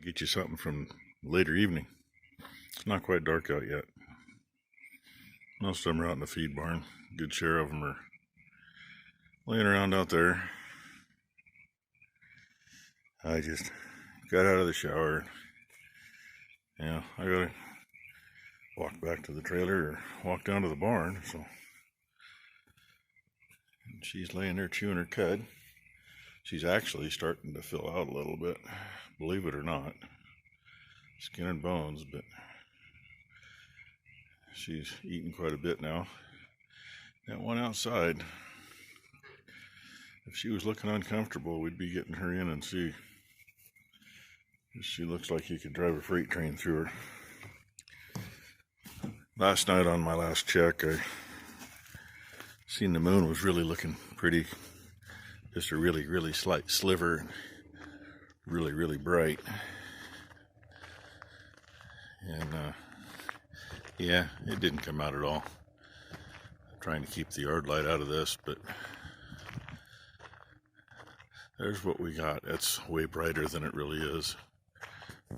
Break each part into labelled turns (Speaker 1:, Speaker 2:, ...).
Speaker 1: Get you something from later evening. It's not quite dark out yet. Most of them are out in the feed barn. Good share of them are laying around out there. I just got out of the shower. Yeah, I gotta walk back to the trailer or walk down to the barn. So she's laying there chewing her cud. She's actually starting to fill out a little bit, believe it or not. Skin and bones, but she's eating quite a bit now. That one outside, if she was looking uncomfortable, we'd be getting her in and see. She looks like you could drive a freight train through her. Last night on my last check, I seen the moon was really looking pretty. Just a really, really slight sliver. Really, really bright. And yeah, it didn't come out at all. I'm trying to keep the yard light out of this, but there's what we got. It's way brighter than it really is.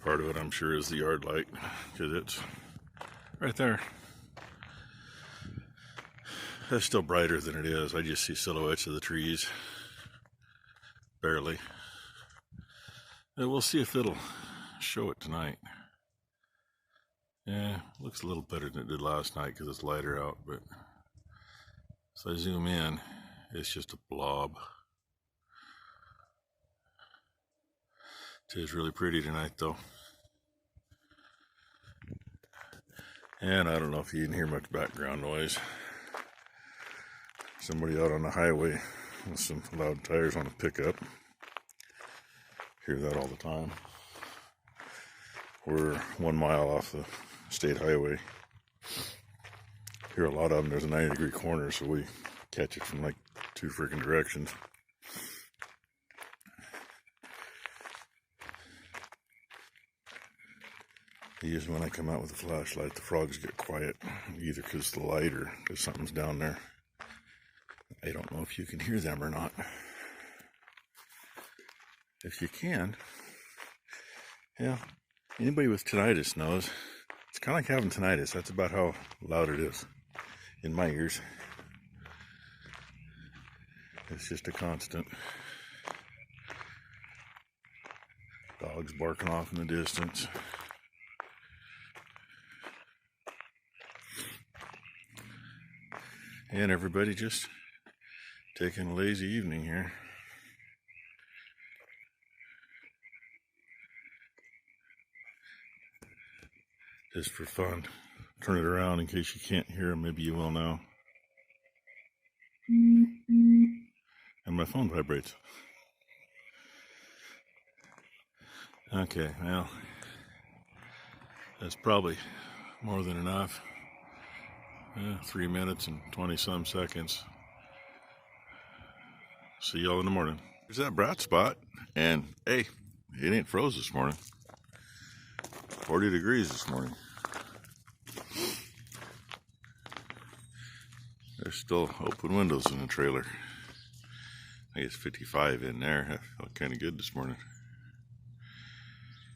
Speaker 1: Part of it, I'm sure, is the yard light, because it's right there. That's still brighter than it is. I just see silhouettes of the trees. Barely. And we'll see if it'll show it tonight. Yeah, looks a little better than it did last night because it's lighter out, but as I zoom in, it's just a blob. It is really pretty tonight, though. And I don't know if you can hear much background noise. Somebody out on the highway with some loud tires on a pickup. Hear that all the time. We're 1 mile off the state highway. Hear a lot of them. There's a 90-degree corner, so we catch it from like 2 freaking directions. Usually when I come out with a flashlight, the frogs get quiet, either because the light or because something's down there. I don't know if you can hear them or not. If you can, yeah, anybody with tinnitus knows it's kind of like having tinnitus. That's about how loud it is in my ears. It's just a constant. Dogs barking off in the distance. And everybody just taking a lazy evening here. Just for fun. Turn it around in case you can't hear them. Maybe you will now. And my phone vibrates. Okay, well, that's probably more than enough. 3 minutes and 20-some seconds. See y'all in the morning. There's that bright spot, and hey, it ain't froze this morning. 40 degrees this morning. There's still open windows in the trailer. I guess 55 in there. I felt kind of good this morning.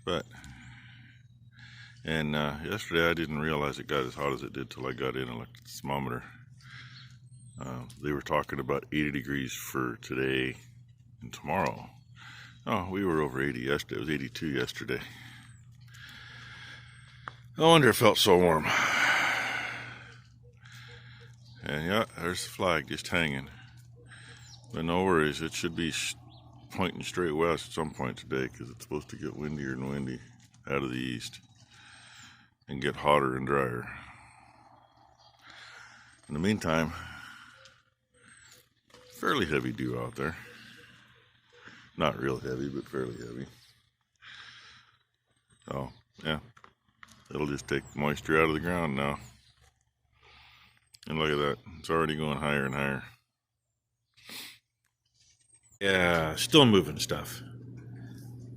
Speaker 1: But, and yesterday I didn't realize it got as hot as it did till I got in and looked at the thermometer. They were talking about 80 degrees for today and tomorrow. Oh, we were over 80 yesterday. It was 82 yesterday. No wonder it felt so warm. And yeah, there's the flag just hanging. But no worries, it should be pointing straight west at some point today because it's supposed to get windier and windy out of the east and get hotter and drier. In the meantime, fairly heavy dew out there. Not real heavy, but fairly heavy. Oh, yeah. It'll just take moisture out of the ground now. And look at that. It's already going higher and higher. Yeah, still moving stuff.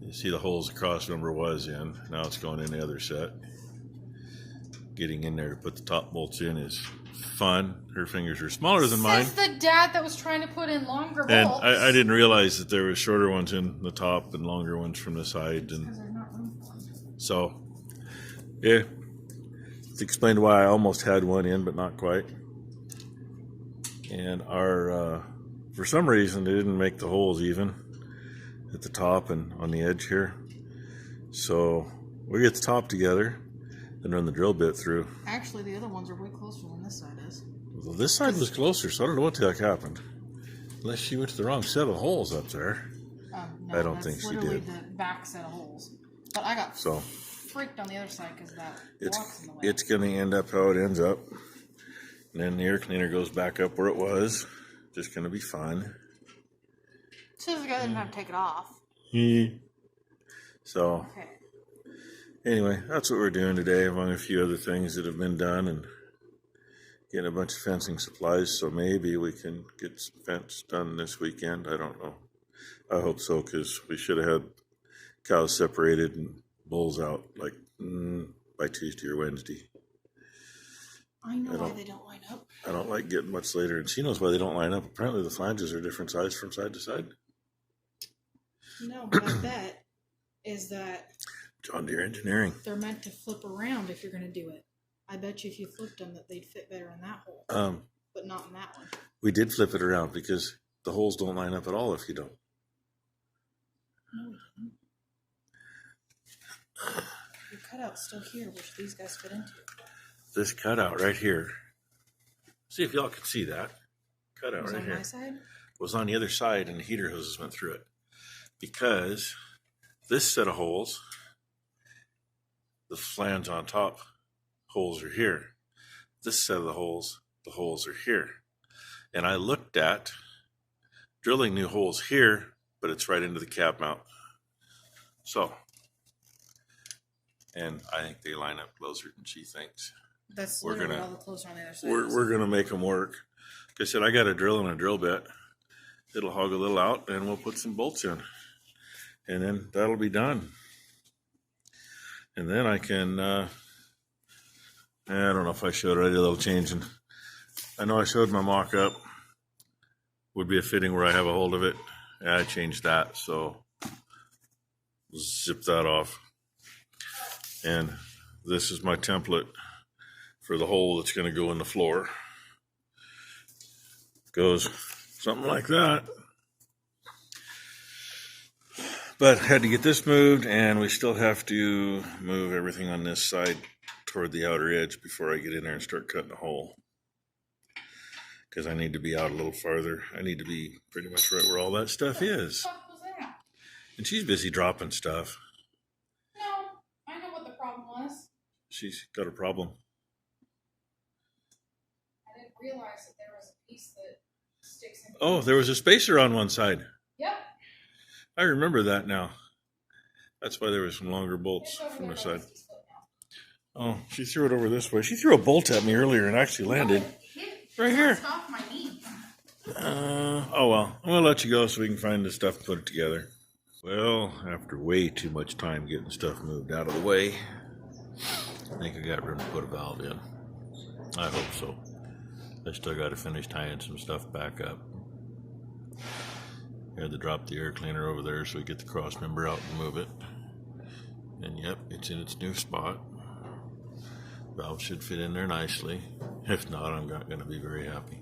Speaker 1: You see the holes the cross member was in. Now it's going in the other set. Getting in there to put the top bolts in is fun. Her fingers are smaller than mine.
Speaker 2: Says the dad that was trying to put in longer bolts.
Speaker 1: And I didn't realize that there was shorter ones in the top and longer ones from the side. And
Speaker 2: because there's not room
Speaker 1: So, yeah, it's explained why I almost had one in, but not quite. And our, for some reason, they didn't make the holes even at the top and on the edge here. So we get the top together and run the drill bit through.
Speaker 2: Actually, the other ones are way closer than this side is.
Speaker 1: Well, this side was closer, so I don't know what the heck happened. Unless she went to the wrong set of holes up there.
Speaker 2: No,
Speaker 1: I don't think she did.
Speaker 2: the back set of holes. But I got freaked on the other side because that block's in the way.
Speaker 1: It's going to end up how it ends up. And then the air cleaner goes back up where it was. Just going to be fun.
Speaker 2: So the guy didn't have to take it off.
Speaker 1: So,
Speaker 2: okay.
Speaker 1: Anyway, that's what we're doing today, among a few other things that have been done, and getting a bunch of fencing supplies, so maybe we can get some fence done this weekend. I don't know. I hope so, because we should have had cows separated and bulls out like by Tuesday or Wednesday.
Speaker 2: I know why they don't line up.
Speaker 1: I don't like getting much later, and she knows why they don't line up. Apparently the flanges are different size from side to side.
Speaker 2: No, but I bet is that
Speaker 1: John Deere Engineering.
Speaker 2: They're meant to flip around if you're going to do it. I bet you if you flipped them that they'd fit better in that hole, but not in that one.
Speaker 1: We did flip it around because the holes don't line up at all if you don't.
Speaker 2: No, we didn't. Your cutout's still here, which these guys fit into.
Speaker 1: This cutout right here. See if y'all can see that. Cutout right here.
Speaker 2: My side?
Speaker 1: Was on the other side, and the heater hoses went through it. Because this set of holes, the flange on top holes are here. This set of the holes are here. And I looked at drilling new holes here, but it's right into the cab mount. So, and I think they line up closer than she thinks.
Speaker 2: That's literally all the closer on the other side.
Speaker 1: We're gonna make them work. Like I said, I got a drill and a drill bit. It'll hog a little out, and we'll put some bolts in. And then that'll be done. And then I can, I don't know if I showed it, I did a little changing. I know I showed my mock-up. Would be a fitting where I have a hold of it. Yeah, I changed that, so zip that off. And this is my template for the hole that's going to go in the floor. Goes something like that. But had to get this moved, and we still have to move everything on this side toward the outer edge before I get in there and start cutting a hole. Because I need to be out a little farther. I need to be pretty much right where all that stuff is.
Speaker 2: What the fuck was that?
Speaker 1: And she's busy dropping stuff.
Speaker 2: No, I know what the problem was.
Speaker 1: She's got a problem.
Speaker 2: I didn't realize that there was a piece that sticks in.
Speaker 1: Oh, there was a spacer on one side.
Speaker 2: Yep.
Speaker 1: I remember that now. That's why there was some longer bolts from the side. Oh, she threw it over this way. She threw a bolt at me earlier and actually landed right here.
Speaker 2: Off my knee.
Speaker 1: Oh well, I'm gonna let you go so we can find the stuff and put it together. Well, after way too much time getting stuff moved out of the way, I think I got room to put a valve in. I hope so. I still got to finish tying some stuff back up. I had to drop the air cleaner over there so we get the cross member out and move it. And yep, it's in its new spot. Valve should fit in there nicely. If not, I'm not going to be very happy.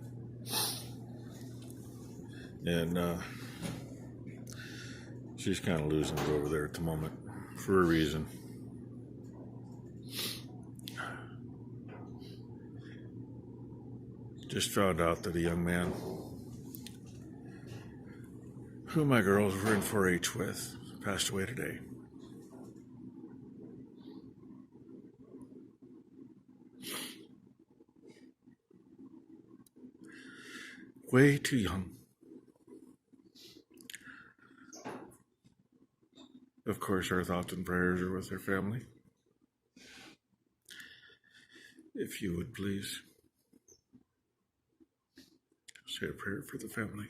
Speaker 1: And she's kind of losing it over there at the moment for a reason. Just found out that a young man who my girls were in 4-H with passed away today. Way too young. Of course, our thoughts and prayers are with their family. If you would please say a prayer for the family.